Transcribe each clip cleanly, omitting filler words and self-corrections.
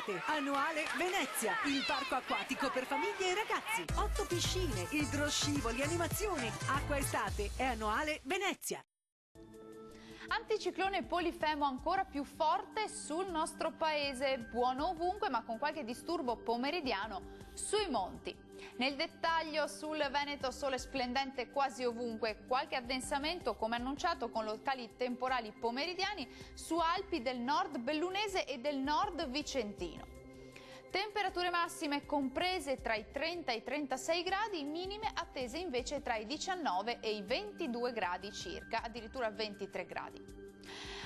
estate, annuale Venezia, il parco acquatico per famiglie e ragazzi. 8 piscine, idroscivoli, animazioni. Acqua estate è annuale Venezia. Anticiclone Polifemo ancora più forte sul nostro paese, buono ovunque ma con qualche disturbo pomeridiano sui monti. Nel dettaglio sul Veneto sole splendente quasi ovunque, qualche addensamento come annunciato con locali temporali pomeridiani su Alpi del nord bellunese e del nord vicentino. Temperature massime comprese tra i 30 e i 36 gradi, minime attese invece tra i 19 e i 22 gradi circa, addirittura 23 gradi.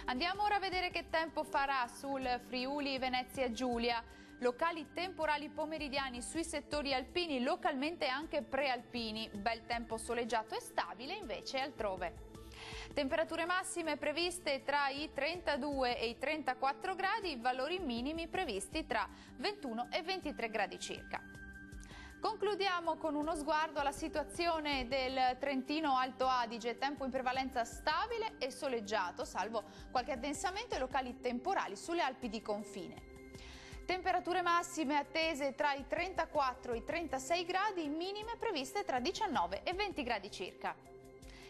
Andiamo ora a vedere che tempo farà sul Friuli Venezia Giulia. Locali temporali pomeridiani sui settori alpini, localmente anche prealpini. Bel tempo soleggiato e stabile invece altrove. Temperature massime previste tra i 32 e i 34 gradi, valori minimi previsti tra 21 e 23 gradi circa. Concludiamo con uno sguardo alla situazione del Trentino Alto Adige, tempo in prevalenza stabile e soleggiato, salvo qualche addensamento e locali temporali sulle Alpi di confine. Temperature massime attese tra i 34 e i 36 gradi, minime previste tra 19 e 20 gradi circa.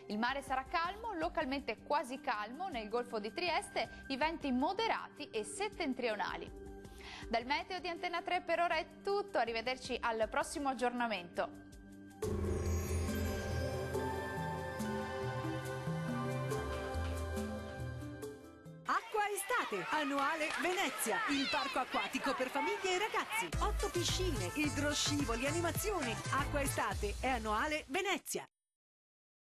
Il mare sarà calmo, localmente quasi calmo nel Golfo di Trieste, i venti moderati e settentrionali. Dal meteo di Antena 3 per ora è tutto, arrivederci al prossimo aggiornamento. Acqua estate, annuale Venezia, il parco acquatico per famiglie e ragazzi. 8 piscine, idroscivoli, animazioni. Acqua estate è annuale Venezia.